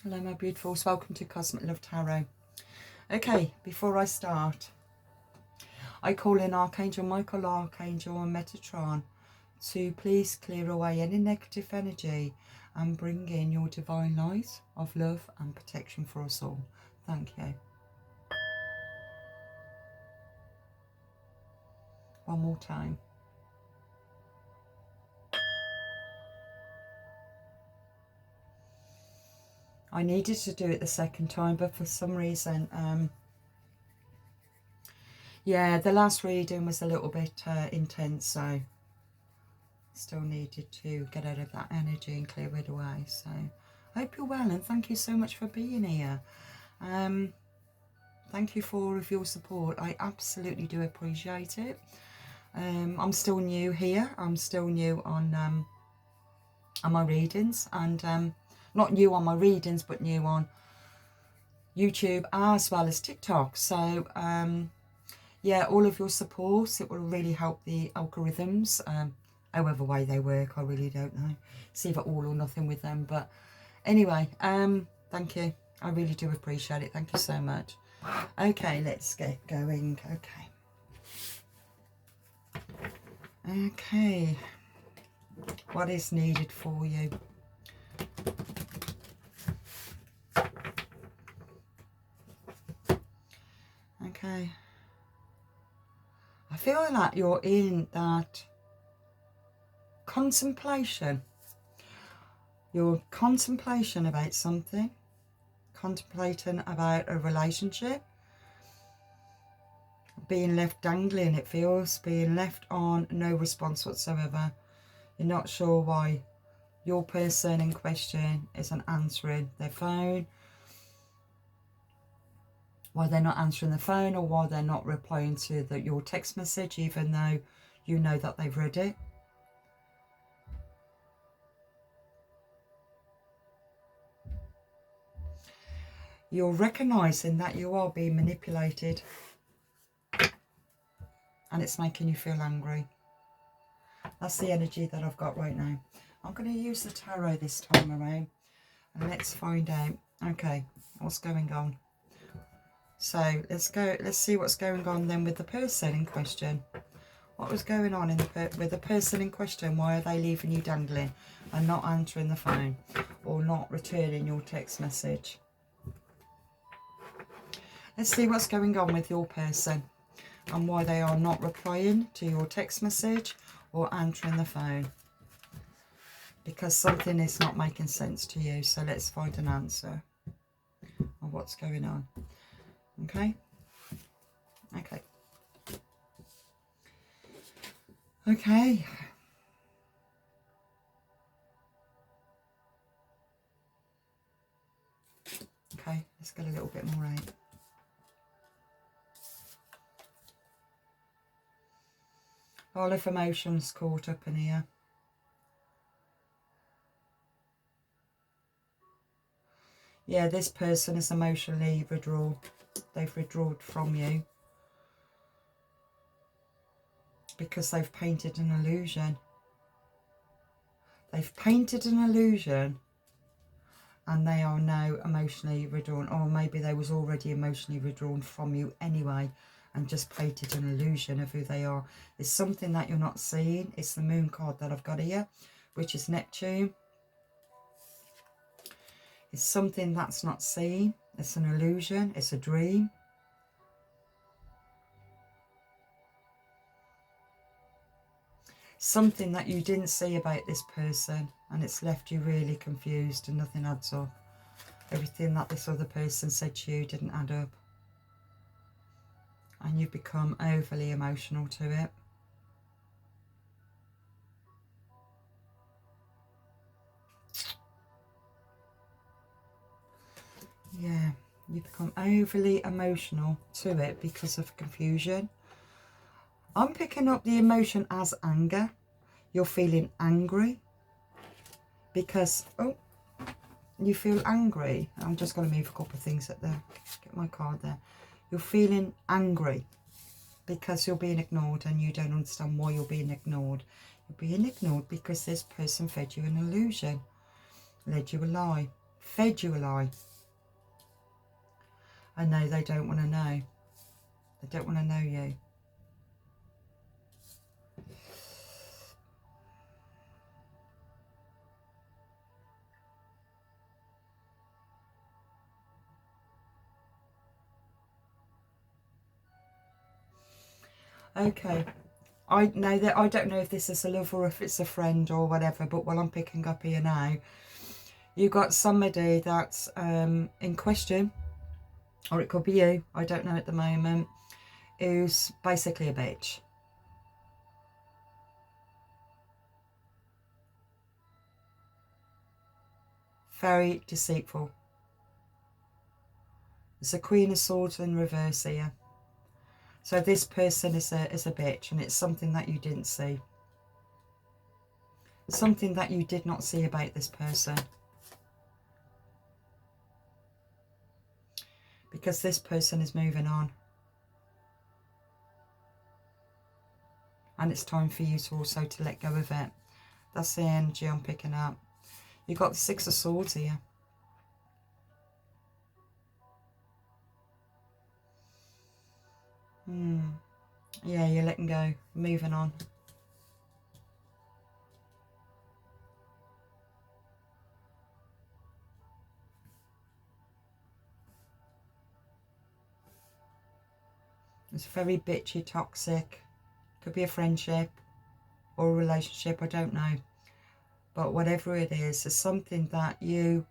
Hello my beautifuls, welcome to Cosmic Love Tarot. Okay, before I start, I call in Archangel Michael, Archangel and Metatron to please clear away any negative energy and bring in your divine light of love and protection for us all. Thank you. One more time. I needed to do it the second time, but for some reason, yeah, the last reading was a little bit intense, so still needed to get out of that energy and clear it away. So I hope you're well, and thank you so much for being here. Thank you for all of your support. I absolutely do appreciate it. I'm still new here. I'm still new on my readings, and not new on my readings, but new on YouTube as well as TikTok. So yeah, all of your support, it will really help the algorithms. However way they work, I really don't know. It's either all or nothing with them. But anyway, thank you. I really do appreciate it. Thank you so much. Okay, let's get going. Okay, what is needed for you? Okay, I feel like you're in that contemplation. Your contemplation about something, contemplating about a relationship, being left dangling, it feels, being left on no response whatsoever. You're not sure why your person in question isn't answering their phone, why they're not answering the phone, or why they're not replying to your text message, even though you know that they've read it. You're recognizing that you are being manipulated, and it's making you feel angry. That's the energy that I've got right now. I'm going to use the tarot this time around, and let's find out, okay, what's going on. So let's see what's going on then with the person in question. What was going on with the person in question? Why are they leaving you dangling and not answering the phone or not returning your text message? Let's see what's going on with your person and why they are not replying to your text message or answering the phone. Because something is not making sense to you. So let's find an answer on what's going on. Okay? Okay. Okay. Okay, let's get a little bit more out. All of emotions caught up in here. Yeah, this person is emotionally withdrawn. They've withdrawn from you because they've painted an illusion. They've painted an illusion and they are now emotionally withdrawn. Or maybe they was already emotionally withdrawn from you anyway and just painted an illusion of who they are. It's something that you're not seeing. It's the moon card that I've got here, which is Neptune. It's something that's not seen. It's an illusion. It's a dream. Something that you didn't see about this person, and it's left you really confused and nothing adds up. Everything that this other person said to you didn't add up. And you've become overly emotional to it. Yeah, you've become overly emotional to it because of confusion. I'm picking up the emotion as anger. You're feeling angry because, oh, you feel angry. I'm just going to move a couple of things at there. Get my card there. You're feeling angry because you're being ignored and you don't understand why you're being ignored. You're being ignored because this person fed you an illusion, led you a lie, fed you a lie. I know they don't want to know. They don't want to know you. Okay. I know that I don't know if this is a lover or if it's a friend or whatever, but what I'm picking up here now, you got somebody that's in question, or it could be you, I don't know at the moment, who's basically a bitch. Very deceitful. There's a Queen of Swords in reverse here. So this person is a bitch, and it's something that you didn't see. Something that you did not see about this person. Because this person is moving on. And it's time for you to also to let go of it. That's the energy I'm picking up. You've got the Six of Swords here. Yeah, you're letting go, moving on. It's very bitchy, toxic. Could be a friendship or a relationship, I don't know. But whatever it is, it's something that you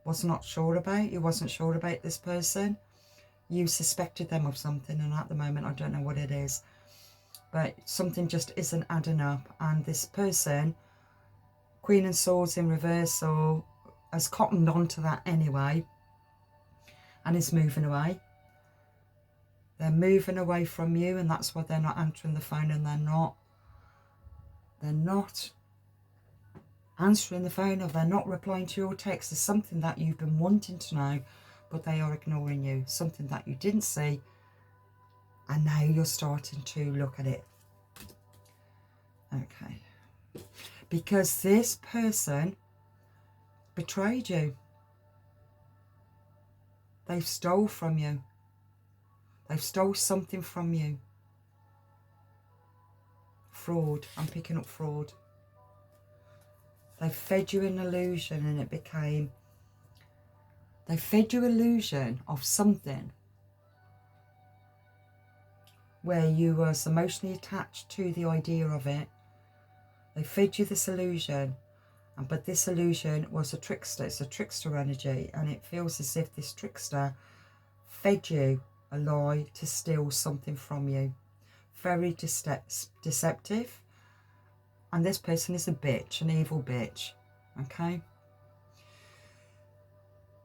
was not sure about. You wasn't sure about this person. You suspected them of something, and at the moment I don't know what it is. But something just isn't adding up, and this person, Queen of Swords in reversal, has cottoned on to that anyway and is moving away. They're moving away from you, and that's why they're not answering the phone, and they're not answering the phone, or they're not replying to your text. There's something that you've been wanting to know, but they are ignoring you. Something that you didn't see, and now you're starting to look at it. Okay. Because this person betrayed you. They've stole from you. They've stole something from you. Fraud. I'm picking up fraud. They fed you an illusion, and it became... They fed you illusion of something where you was emotionally attached to the idea of it. They fed you this illusion, but this illusion was a trickster. It's a trickster energy, and it feels as if this trickster fed you a lie to steal something from you. Very deceptive. And this person is a bitch, an evil bitch. Okay?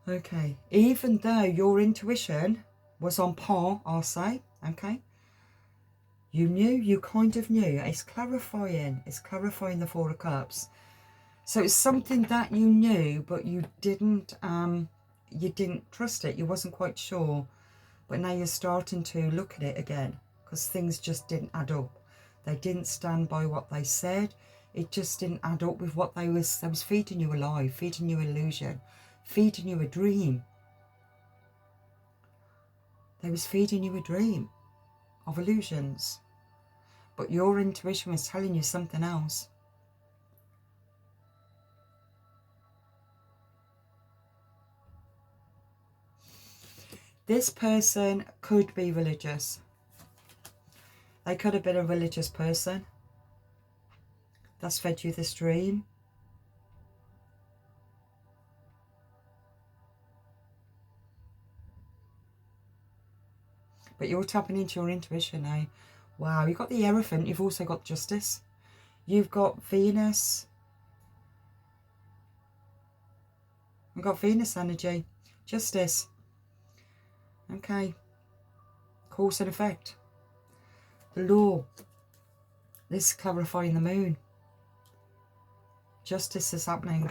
Okay. Even though your intuition was on par, I'll say. Okay? You knew, you kind of knew. It's clarifying. It's clarifying the Four of Cups. So it's something that you knew, but you didn't trust it. You wasn't quite sure. But now you're starting to look at it again, because things just didn't add up. They didn't stand by what they said. It just didn't add up with what they was feeding you a lie, feeding you illusion, feeding you a dream. They was feeding you a dream of illusions. But your intuition was telling you something else. This person could be religious. They could have been a religious person that's fed you this dream. But you're tapping into your intuition now. Wow, you've got the Hierophant. You've also got Justice. You've got Venus. You've got Venus energy. Justice. Okay. Cause and effect. The law. This is clarifying the moon. Justice is happening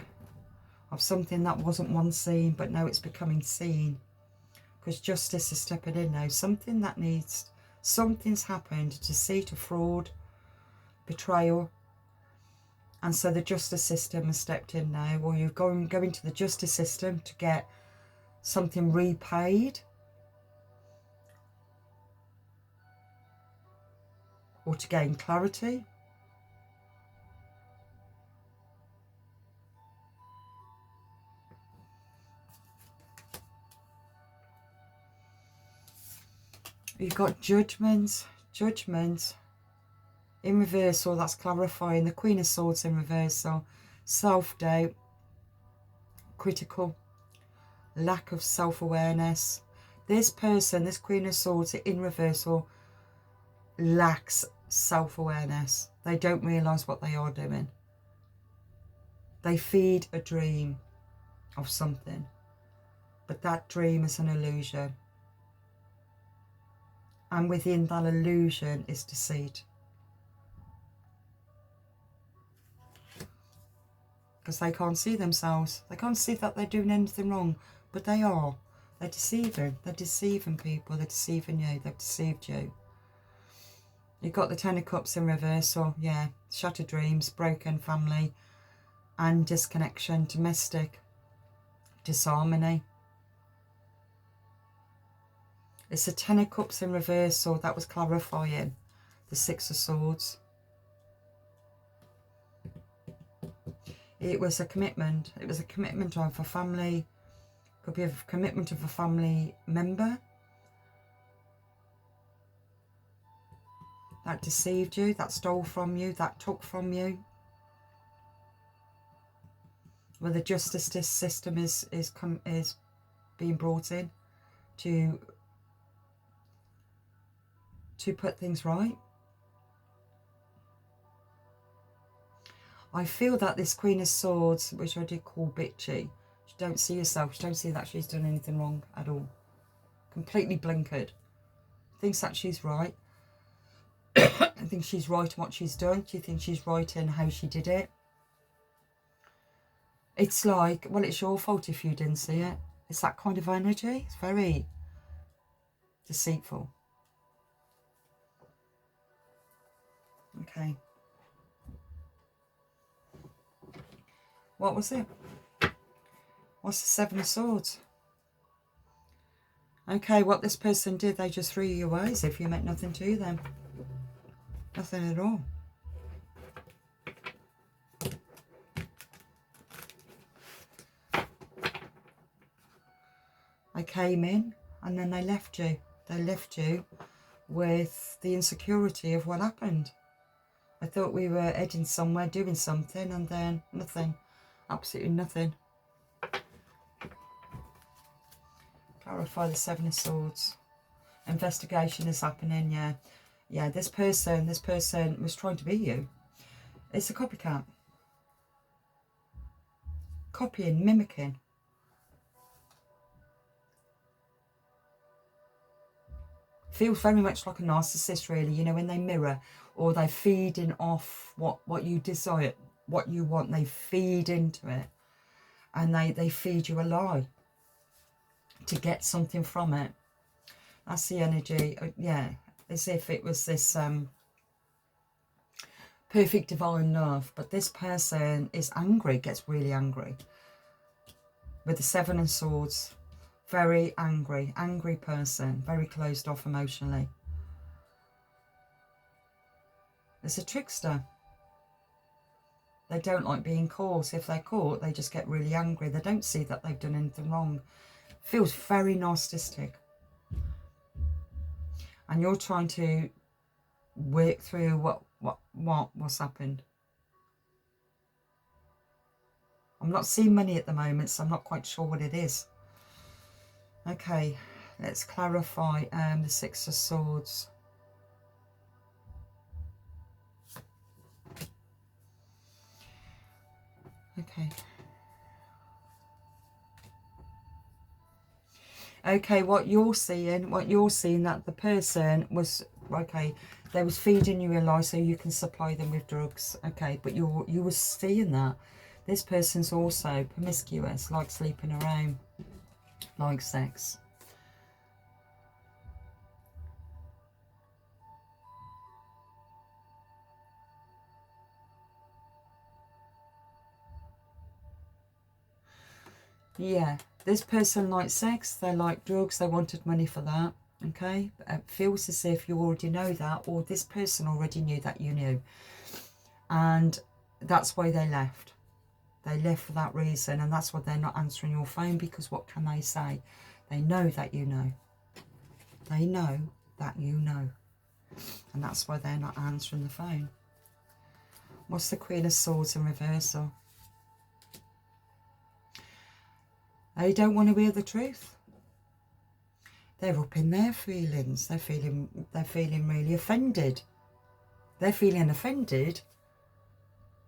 of something that wasn't once seen, but now it's becoming seen. Because justice is stepping in now. Something that needs... Something's happened. Deceit, fraud, betrayal. And so the justice system has stepped in now, or you're going to the justice system to get something repaid, or to gain clarity. You've got judgment in reversal. That's clarifying. The Queen of Swords in reversal. Self-doubt, critical, lack of self-awareness. This person, this Queen of Swords in reversal, lacks self-awareness. They don't realise what they are doing. They feed a dream of something, but that dream is an illusion. And within that illusion is deceit. Because they can't see themselves. They can't see that they're doing anything wrong, but they are. They're deceiving. They're deceiving people. They're deceiving you. They've deceived you. You've got the Ten of Cups in reversal. Yeah, shattered dreams, broken family, and disconnection, domestic, disharmony. It's the Ten of Cups in reversal. That was clarifying. The Six of Swords. It was a commitment. It was a commitment of a family. Could be a commitment of a family member that deceived you, that stole from you, that took from you. Where the justice system is being brought in to put things right. I feel that this Queen of Swords, which I did call bitchy, she don't see herself, she don't see that she's done anything wrong at all. Completely blinkered. Thinks that she's right. I think she's right in what she's done. She thinks she's right in how she did it. It's like, well, it's your fault if you didn't see it. It's that kind of energy. It's very deceitful. Okay. What was it? What's the Seven of Swords? Okay, what this person did, they just threw you away as if you meant nothing to them. Nothing at all. They came in and then they left you. They left you with the insecurity of what happened. I thought we were heading somewhere, doing something, and then nothing. Absolutely nothing. Clarify the Seven of Swords. Investigation is happening, yeah. Yeah, this person was trying to be you. It's a copycat. Copying, mimicking. Feels very much like a narcissist, really, you know, when they mirror or they're feeding off what you desire, what you want. They feed into it and they feed you a lie to get something from it. That's the energy, yeah, as if it was this perfect divine love. But this person is angry, gets really angry. With the Seven of Swords, very angry person, very closed off emotionally. It's a trickster. They don't like being caught. If they're caught, they just get really angry. They don't see that they've done anything wrong. Feels very narcissistic. And you're trying to work through what's happened. I'm not seeing money at the moment, so I'm not quite sure what it is. Okay, let's clarify the Six of Swords. Okay. Okay, what you're seeing that the person was, okay, they was feeding you a lie so you can supply them with drugs. Okay, but you were seeing that. This person's also promiscuous, like sleeping around, like sex. Yeah, this person likes sex, they like drugs, they wanted money for that, okay? It feels as if you already know that, or this person already knew that you knew. And that's why they left. They left for that reason, and that's why they're not answering your phone, because what can they say? They know that you know. They know that you know. And that's why they're not answering the phone. What's the Queen of Swords in reversal? They don't want to hear the truth. They're up in their feelings. They're feeling really offended. They're feeling offended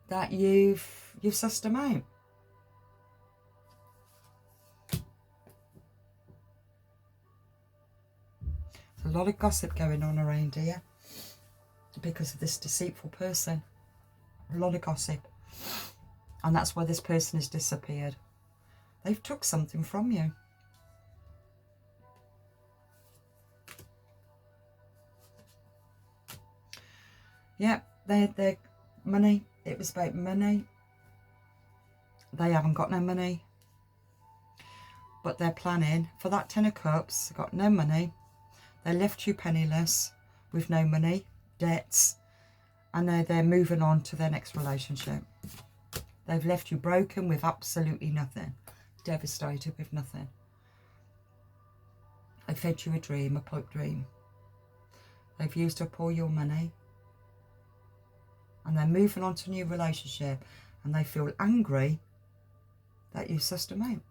that you've sussed them out. There's a lot of gossip going on around here because of this deceitful person. A lot of gossip. And that's why this person has disappeared. They've took something from you. Yeah, their money. It was about money. They haven't got no money. But they're planning for that 10 of Cups. They've got no money. They left you penniless with no money, debts. And they're moving on to their next relationship. They've left you broken with absolutely nothing. Devastated with nothing. They fed you a dream, a pipe dream. They've used up all your money. And they're moving on to a new relationship. And they feel angry that you sussed them out.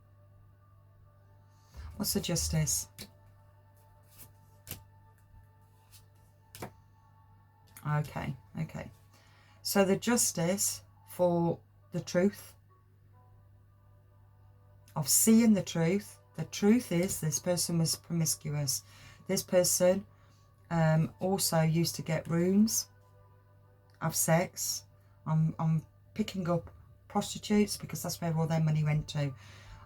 What's the Justice? Okay. So the Justice for the truth, of seeing the truth. The truth is this person was promiscuous. This person also used to get rooms, have sex. I'm picking up prostitutes because that's where all their money went to.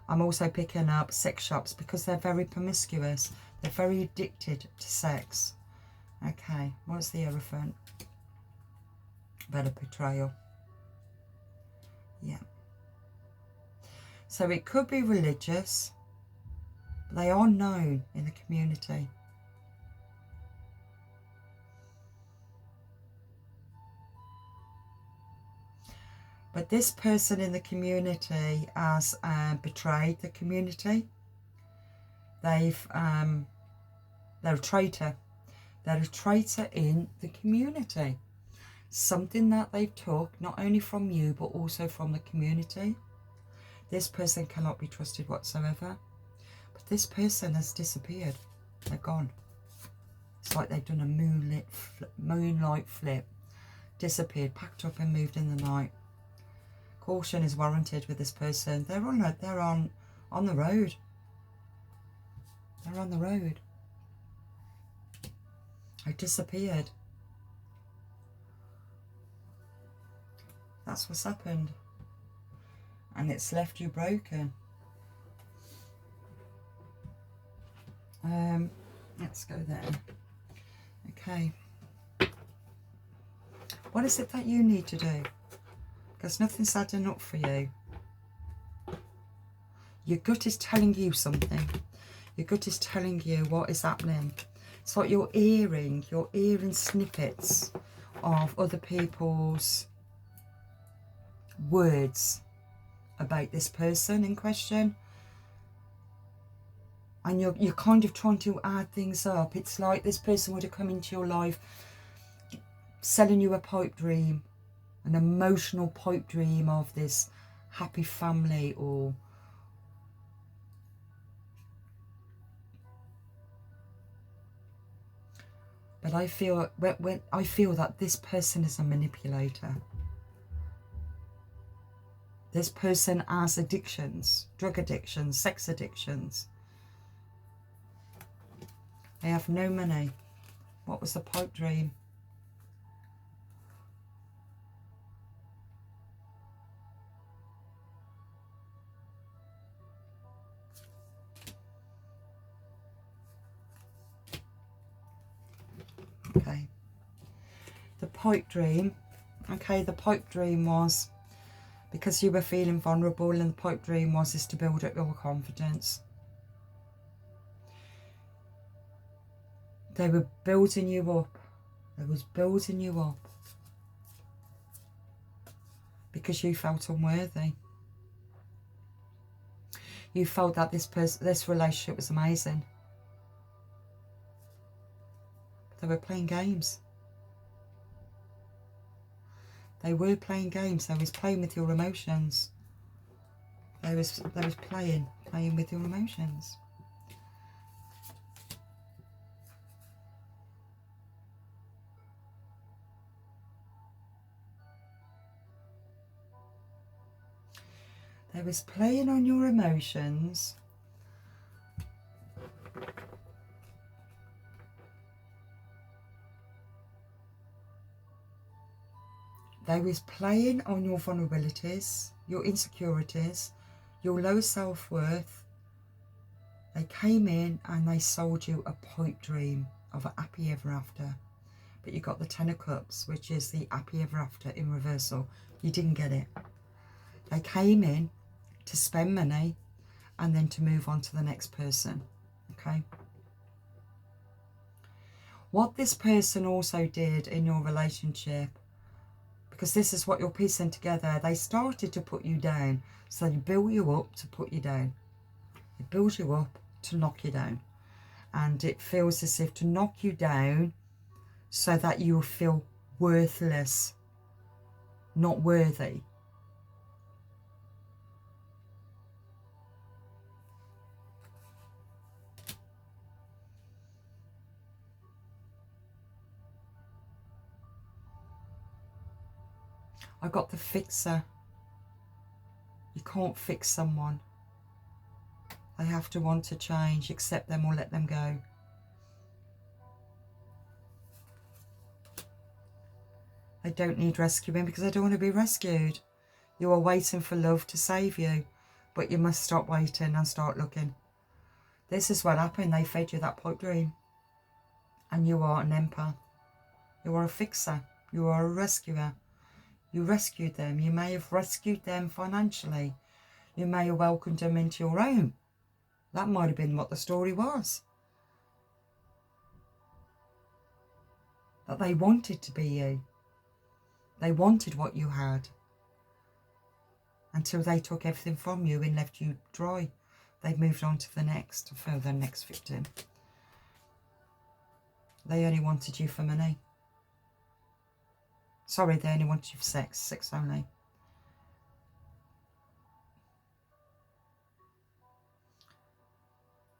I'm also picking up sex shops because they're very promiscuous. They're very addicted to sex. Okay, what's the Hierophant? Better betrayal. Yeah. So it could be religious. But they are known in the community. But this person in the community has betrayed the community. They're a traitor. They're a traitor in the community. Something that they've took not only from you but also from the community. This person cannot be trusted whatsoever. But this person has disappeared. They're gone. It's like they've done a moonlight flip. Disappeared, packed up and moved in the night. Caution is warranted with this person. They're on the road. They're on the road. They disappeared. That's what's happened. And it's left you broken. Let's go there. Okay. What is it that you need to do? Because nothing's adding up for you. Your gut is telling you something. Your gut is telling you what is happening. It's like you're hearing snippets of other people's words about this person in question. And you're kind of trying to add things up. It's like this person would have come into your life selling you a pipe dream, an emotional pipe dream of this happy family, or but I feel that this person is a manipulator. This person has addictions, drug addictions, sex addictions. They have no money. What was the pipe dream? Okay. The pipe dream. Okay, the pipe dream was because you were feeling vulnerable, and the pipe dream was to build up your confidence. They were building you up. They was building you up because you felt unworthy. You felt that this relationship was amazing. They were playing games. They were playing games. They was playing with your emotions. They was playing with your emotions. They was playing on your emotions. They was playing on your vulnerabilities, your insecurities, your low self-worth. They came in and they sold you a pipe dream of a happy ever after. But you got the Ten of Cups, which is the happy ever after in reversal. You didn't get it. They came in to spend money and then to move on to the next person. Okay? What this person also did in your relationship, because this is what you're piecing together, they started to put you down. So they built you up to put you down. They build you up to knock you down. And it feels as if to knock you down so that you feel worthless, not worthy. I got the fixer. You can't fix someone. They have to want to change, accept them or let them go. They don't need rescuing because they don't want to be rescued. You are waiting for love to save you, but you must stop waiting and start looking. This is what happened. They fed you that pipe dream. And you are an empath. You are a fixer. You are a rescuer. You rescued them. You may have rescued them financially. You may have welcomed them into your home. That might have been what the story was. That they wanted to be you. They wanted what you had. Until they took everything from you and left you dry. They moved on to the next, for the next victim. They only wanted you for money. Sorry, they only wanted you for sex. Sex only.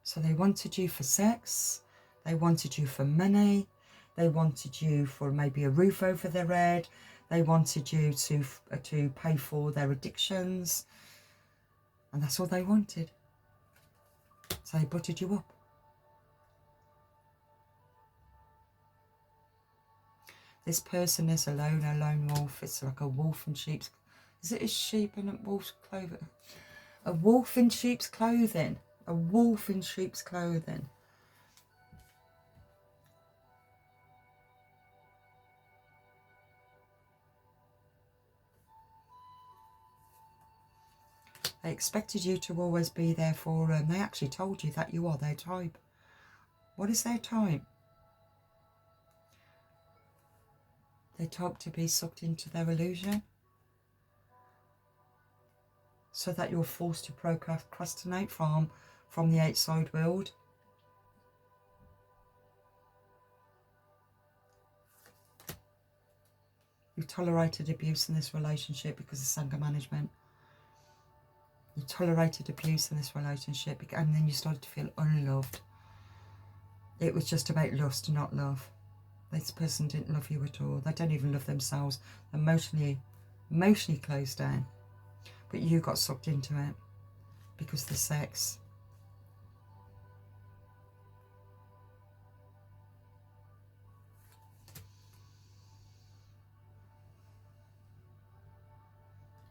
So they wanted you for sex. They wanted you for money. They wanted you for maybe a roof over their head. They wanted you to pay for their addictions. And that's all they wanted. So they buttered you up. This person is alone, a lone wolf. It's like a wolf in sheep's... Is it a sheep in a wolf's clothing? A wolf in sheep's clothing. A wolf in sheep's clothing. They expected you to always be there for them. They actually told you that you are their type. What is their type? They type to be sucked into their illusion. So that you're forced to procrastinate from the outside world. You tolerated abuse in this relationship because of anger management. You tolerated abuse in this relationship and then you started to feel unloved. It was just about lust, not love. This person didn't love you at all. They don't even love themselves. They're emotionally closed down. But you got sucked into it because of the sex.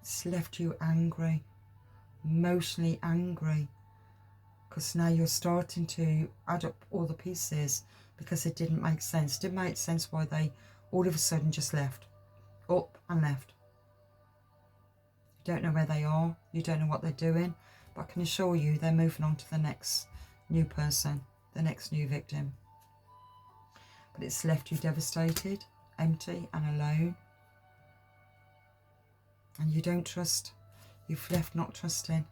It's left you angry, emotionally angry, because now you're starting to add up all the pieces because it didn't make sense. It didn't make sense why they all of a sudden just left, up and left. It don't know where they are. You don't know what they're doing. But I can assure you they're moving on to the next new person, the next new victim. But it's left you devastated, empty and alone. And you don't trust. You've left not trusting.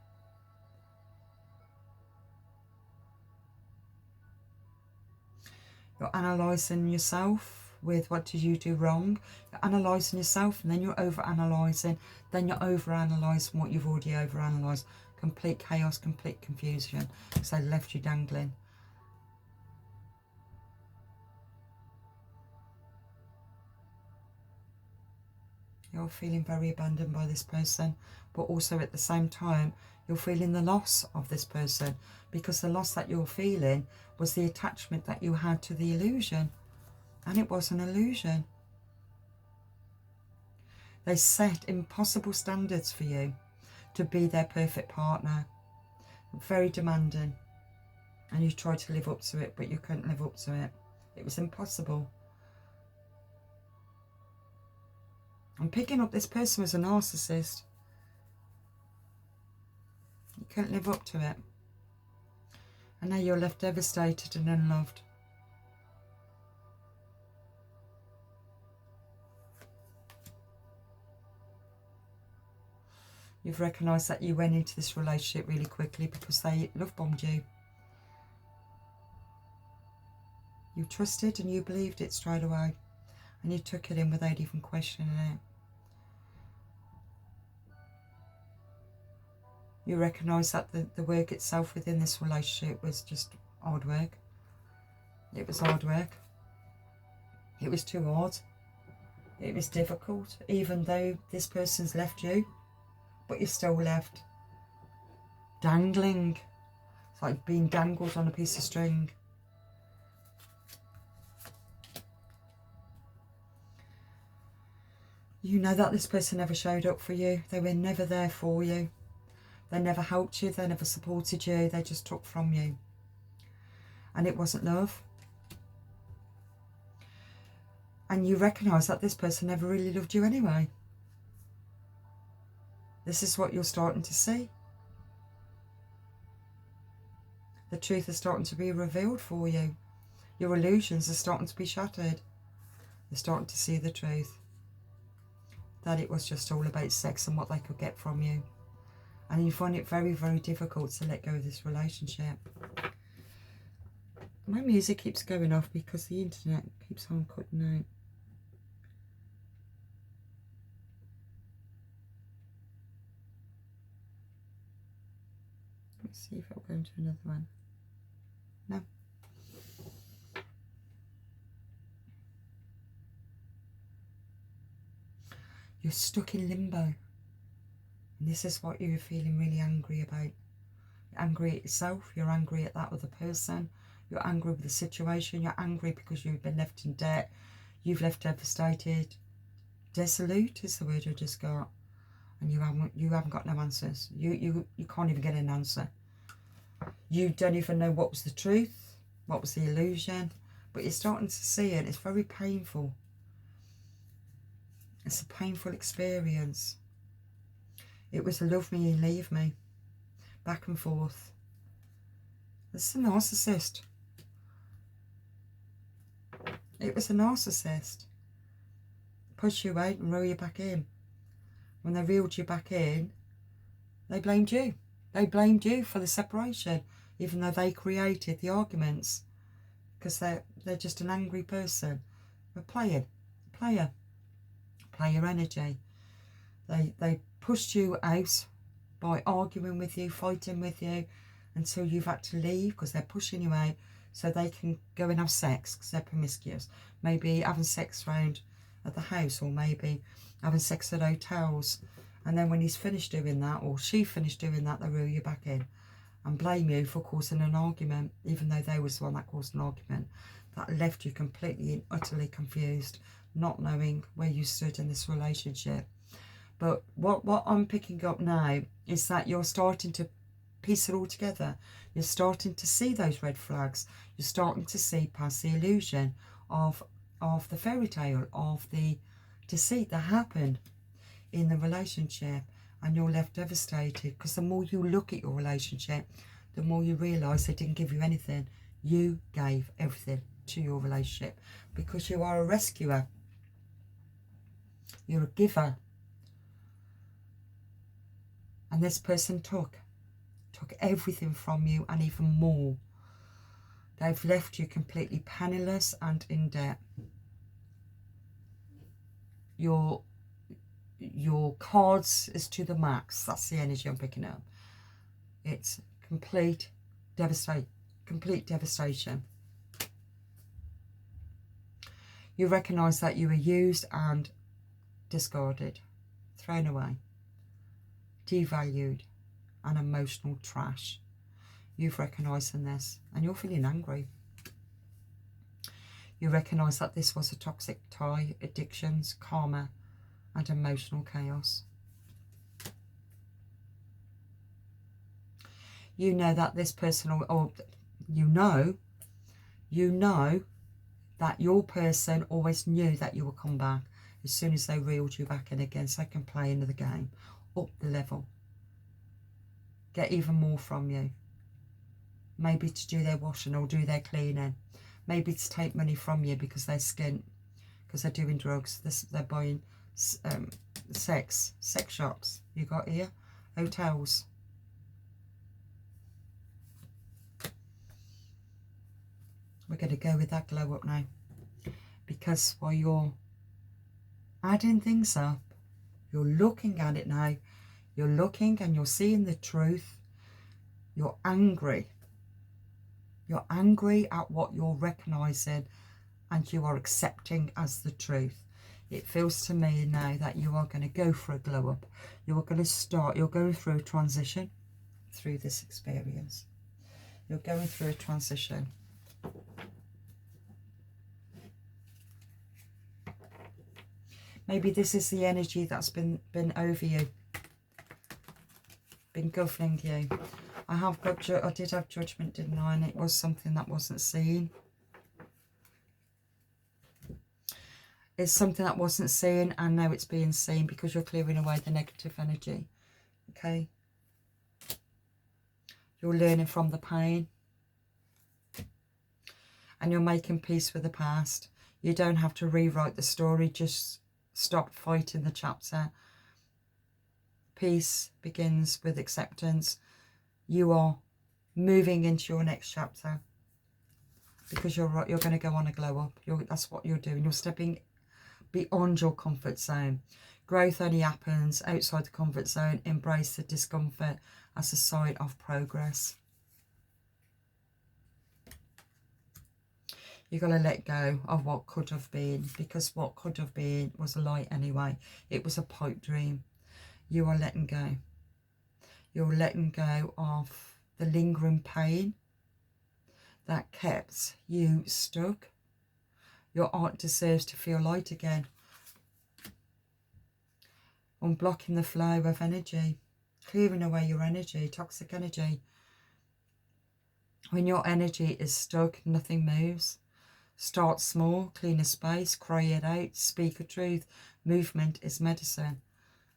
You're analysing yourself with what did you do wrong. You're analysing yourself, and then you're over-analysing. Then you're over-analysing what you've already over-analysed. Complete chaos, complete confusion. So they left you dangling. You're feeling very abandoned by this person, but also at the same time, you're feeling the loss of this person, because the loss that you're feeling was the attachment that you had to the illusion, and it was an illusion. They set impossible standards for you to be their perfect partner, very demanding, and you tried to live up to it, but you couldn't live up to it. It was impossible. I'm picking up this person as a narcissist. You couldn't live up to it. And now you're left devastated and unloved. You've recognised that you went into this relationship really quickly because they love bombed you. You trusted and you believed it straight away. And you took it in without even questioning it. You recognise that the work itself within this relationship was just hard work. It was hard work. It was too hard. It was difficult, even though this person's left you, but you're still left dangling. It's like being dangled on a piece of string. You know that this person never showed up for you. They were never there for you. They never helped you, they never supported you, they just took from you. And it wasn't love. And you recognise that this person never really loved you anyway. This is what you're starting to see. The truth is starting to be revealed for you. Your illusions are starting to be shattered. You're starting to see the truth. That it was just all about sex and what they could get from you. And you find it very, very difficult to let go of this relationship. My music keeps going off because the internet keeps on cutting out. Let's see if I'll go into another one. No. You're stuck in limbo. And this is what you're feeling really angry about. You're angry at yourself, you're angry at that other person, you're angry with the situation, you're angry because you've been left in debt, you've left devastated. Desolate is the word I just got. And you haven't got no answers. You can't even get an answer. You don't even know what was the truth, what was the illusion, but you're starting to see it. It's very painful. It's a painful experience. It was a love me and leave me. Back and forth. It's a narcissist. It was a narcissist. Push you out and reel you back in. When they reeled you back in, they blamed you. They blamed you for the separation, even though they created the arguments. Because they're just an angry person. A player. Player energy. They pushed you out by arguing with you, fighting with you, until you've had to leave because they're pushing you out so they can go and have sex because they're promiscuous. Maybe having sex round at the house, or maybe having sex at hotels. And then when he's finished doing that, or she finished doing that, they reel you back in and blame you for causing an argument, even though they was the one that caused an argument. That left you completely and utterly confused, not knowing where you stood in this relationship. But what I'm picking up now is that you're starting to piece it all together. You're starting to see those red flags. You're starting to see past the illusion of the fairy tale, of the deceit that happened in the relationship. and you're left devastated, because the more you look at your relationship, the more you realise they didn't give you anything. You gave everything to your relationship, because you are a rescuer. You're a giver. And this person took everything from you and even more. They've left you completely penniless and in debt. Your cards is to the max. That's the energy I'm picking up. It's complete devastation. You recognise that you were used and discarded, thrown away, devalued, and emotional trash. You've recognised in this, and you're feeling angry. You recognise that this was a toxic tie, addictions, karma, and emotional chaos. You know that this person, or you know that your person always knew that you would come back as soon as they reeled you back in again, so they can play another game, up the level, get even more from you. Maybe to do their washing or do their cleaning. Maybe to take money from you because they're skint, because they're doing drugs. They're buying sex shops. You got here? Hotels. We're going to go with that glow up now. Because while you're adding things up, you're looking at it now. You're looking and you're seeing the truth. You're angry. You're angry at what you're recognising and you are accepting as the truth. It feels to me now that you are going to go for a glow up. You are going to start, you're going through a transition through this experience. You're going through a transition. Maybe this is the energy that's been over you, been governing you. I did have judgment, didn't I? And it was something that wasn't seen. It's something that wasn't seen, and now it's being seen because you're clearing away the negative energy. Okay? You're learning from the pain. And you're making peace with the past. You don't have to rewrite the story. Just stop fighting the chapter. Peace begins with acceptance. You are moving into your next chapter because you're going to go on a glow up. That's what you're doing. You're stepping beyond your comfort zone. Growth only happens outside the comfort zone. Embrace the discomfort as a sign of progress. You've got to let go of what could have been, because what could have been was a lie anyway. It was a pipe dream. You are letting go. You're letting go of the lingering pain that kept you stuck. Your heart deserves to feel light again. Unblocking the flow of energy. Clearing away your energy, toxic energy. When your energy is stuck, nothing moves. Start small, clean a space, cry it out, speak a truth. Movement is medicine.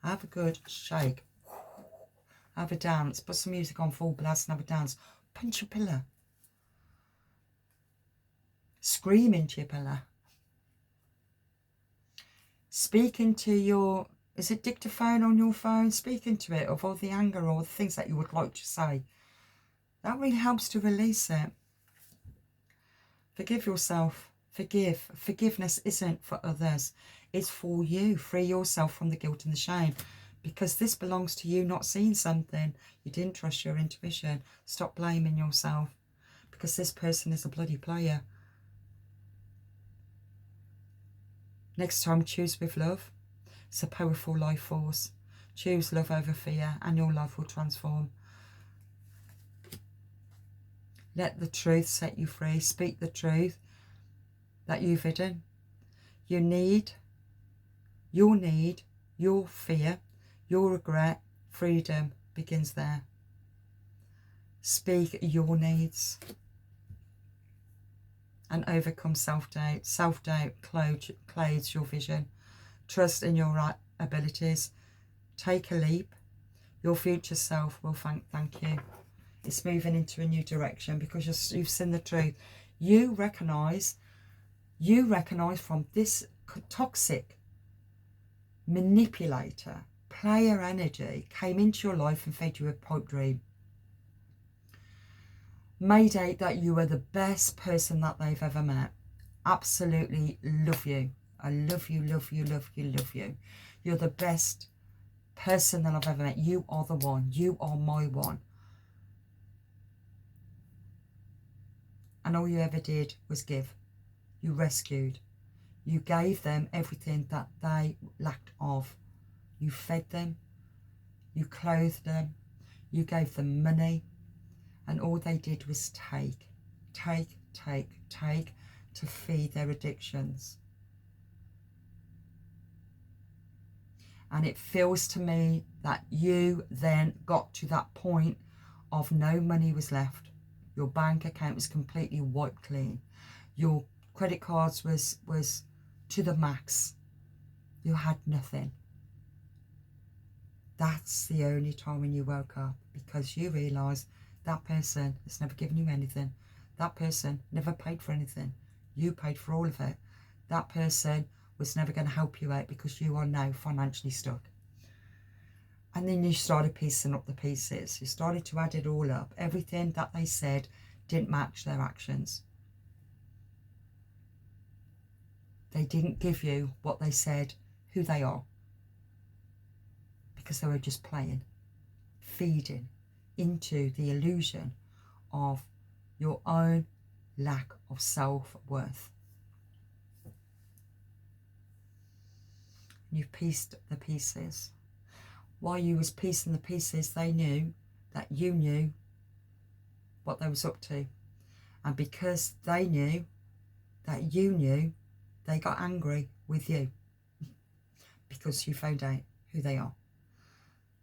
Have a good shake. Have a dance. Put some music on full blast and have a dance. Punch your pillar. Scream into your pillar. Speak into your, is it dictaphone on your phone? Speak into it of all the anger or the things that you would like to say. That really helps to release it. Forgive yourself. Forgive. Forgiveness isn't for others. It's for you. Free yourself from the guilt and the shame. Because this belongs to you not seeing something. You didn't trust your intuition. Stop blaming yourself. Because this person is a bloody player. Next time, choose with love. It's a powerful life force. Choose love over fear and your love will transform. Let the truth set you free. Speak the truth that you've hidden. Your need, your fear, your regret, freedom begins there. Speak your needs and overcome self-doubt. Self-doubt clouds your vision. Trust in your abilities. Take a leap. Your future self will thank you. It's moving into a new direction because you've seen the truth. You recognise from this toxic manipulator, player energy came into your life and fed you a pipe dream. Made out that you were the best person that they've ever met. Absolutely love you. I love you, love you, love you, love you. You're the best person that I've ever met. You are the one. You are my one. And all you ever did was give. You rescued. You gave them everything that they lacked of. You fed them. You clothed them. You gave them money. And all they did was take to feed their addictions. And it feels to me that you then got to that point of no money was left. Your bank account was completely wiped clean. Your credit cards was to the max. You had nothing. That's the only time when you woke up, because you realised that person has never given you anything. That person never paid for anything. You paid for all of it. That person was never going to help you out because you are now financially stuck. And then you started piecing up the pieces. You started to add it all up. Everything that they said didn't match their actions. They didn't give you what they said, who they are. Because they were just playing, feeding into the illusion of your own lack of self-worth. You've pieced the pieces. While you was piecing the pieces, they knew that you knew what they was up to. And because they knew that you knew, they got angry with you because you found out who they are.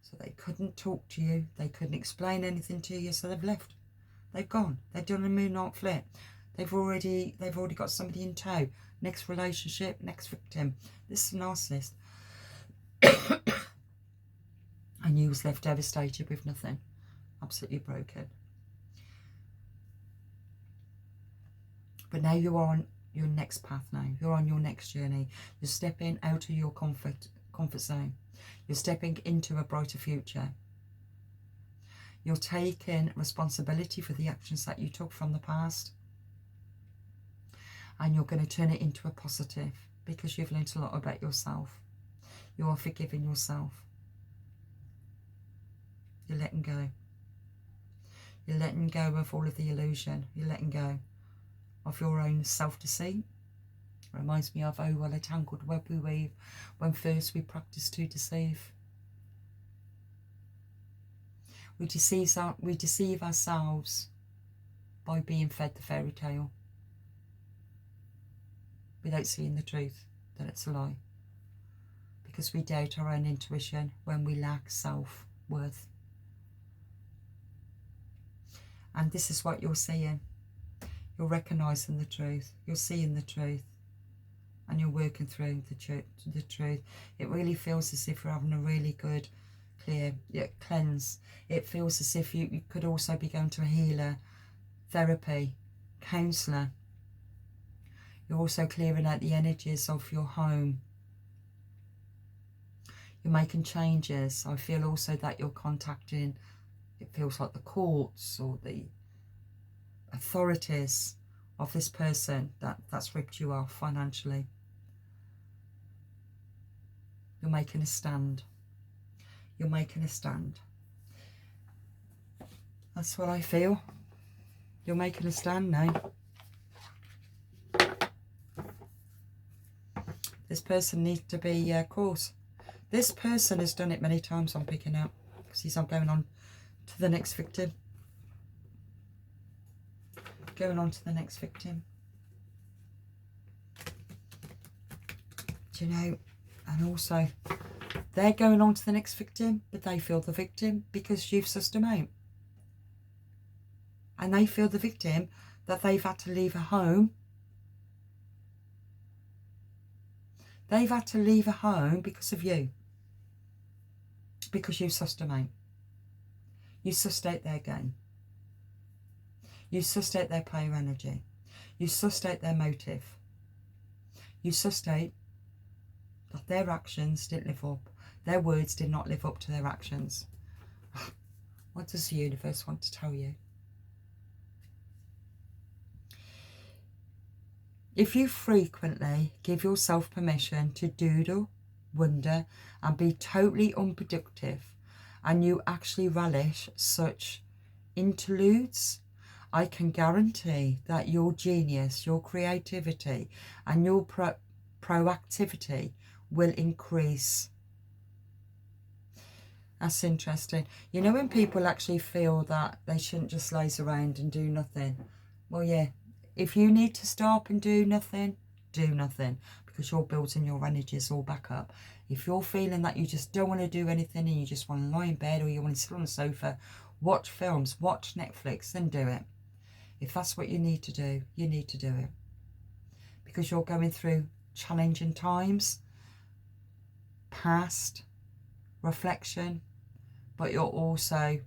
So they couldn't talk to you. They couldn't explain anything to you. So they've left. They've gone. They've done a moonlight flip. They've already got somebody in tow. Next relationship, next victim. This is a narcissist. And you was left devastated with nothing. Absolutely broken. But now you are on your next path now. You're on your next journey. You're stepping out of your comfort zone. You're stepping into a brighter future. You're taking responsibility for the actions that you took from the past. And you're going to turn it into a positive because you've learned a lot about yourself. You are forgiving yourself. You're letting go. You're letting go of all of the illusion. You're letting go of your own self-deceit. Reminds me of, oh, well, a tangled web we weave when first we practice to deceive. We deceive ourselves by being fed the fairy tale without seeing the truth that it's a lie. Because we doubt our own intuition when we lack self-worth. And this is what you're seeing. You're recognising the truth. You're seeing the truth. And you're working through the truth. It really feels as if you're having a really good, clear cleanse. It feels as if you could also be going to a healer, therapy, counsellor. You're also clearing out the energies of your home. You're making changes. I feel also that you're contacting, it feels like the courts or the authorities of this person that's ripped you off financially. You're making a stand. You're making a stand. That's what I feel. You're making a stand now. This person needs to be caught. This person has done it many times, I'm picking up. Because he's not going on to the next victim. Going on to the next victim. Do you know, and also they're going on to the next victim, but they feel the victim because you've sussed them out. And they feel the victim that they've had to leave a home. They've had to leave a home because of you. Because you've sussed them out. You sustain their gain. You sustain their player energy. You sustain their motive. You sustain that their actions didn't live up. Their words did not live up to their actions. What does the universe want to tell you? If you frequently give yourself permission to doodle, wonder, and be totally unproductive, and you actually relish such interludes, I can guarantee that your genius, your creativity, and your proactivity will increase. That's interesting. You know, when people actually feel that they shouldn't just laze around and do nothing. Well, yeah, if you need to stop and do nothing, because you're building your energies all back up. If you're feeling that you just don't want to do anything and you just want to lie in bed or you want to sit on the sofa, watch films, watch Netflix, then do it. If that's what you need to do, you need to do it. Because you're going through challenging times, past, reflection, but you're also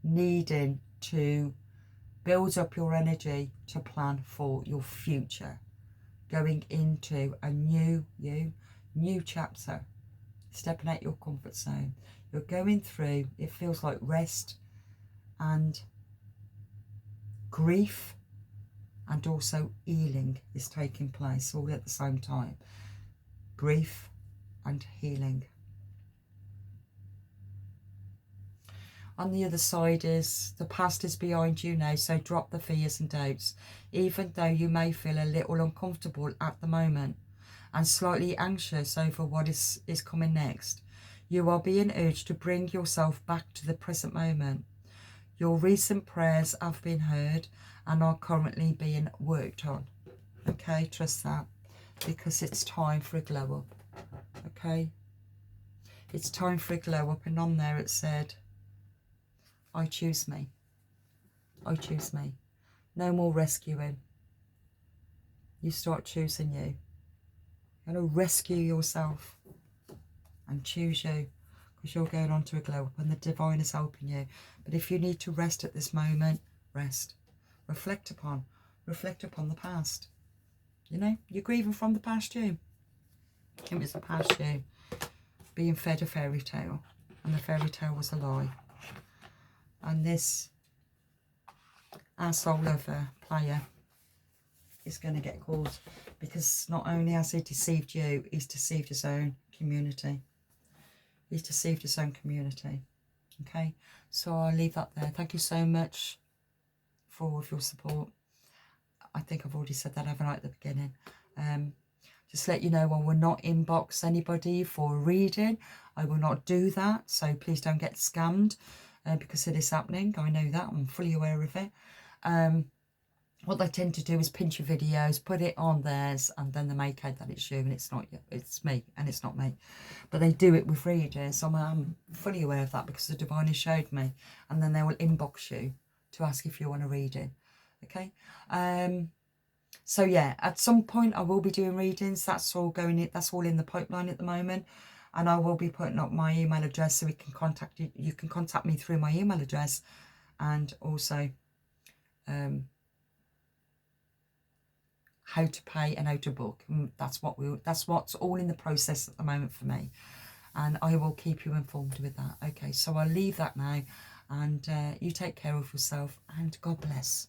needing to build up your energy to plan for your future, going into a new chapter, stepping out your comfort zone. You're going through, it feels like rest and grief, and also healing is taking place all at the same time. Grief and healing. On the other side is the past is behind you now, so drop the fears and doubts. Even though you may feel a little uncomfortable at the moment and slightly anxious over what is coming next, you are being urged to bring yourself back to the present moment. Your recent prayers have been heard and are currently being worked on. Okay, trust that, because it's time for a glow up. Okay, it's time for a glow up, and on there it said, I choose me. I choose me. No more rescuing. You start choosing you. You're going to rescue yourself and choose you, because you're going on to a glow up and the divine is helping you. But if you need to rest at this moment, rest. Reflect upon the past. You know, you're grieving from the past you. It was the past you being fed a fairy tale, and the fairy tale was a lie. And this asshole of a player is going to get caught, because not only has he deceived you, he's deceived his own community. He's deceived his own community. Okay, so I'll leave that there. Thank you so much for all of your support. I think I've already said that, haven't I, at the beginning. Just let you know, I will not inbox anybody for a reading. I will not do that, so please don't get scammed, because it is happening. I know that, I'm fully aware of it. What they tend to do is pinch your videos, put it on theirs, and then they make out that it's you and it's not you. It's me and it's not me. But they do it with readers. So I'm fully aware of that, because the divine has showed me. And then they will inbox you to ask if you want a reading. Okay. So yeah, at some point I will be doing readings. That's all going in. That's all in the pipeline at the moment. And I will be putting up my email address so we can contact you. You can contact me through my email address, and also how to pay and how to book. That's what's all in the process at the moment for me, and I will keep you informed with that. Okay, so I'll leave that now, and you take care of yourself, and God bless.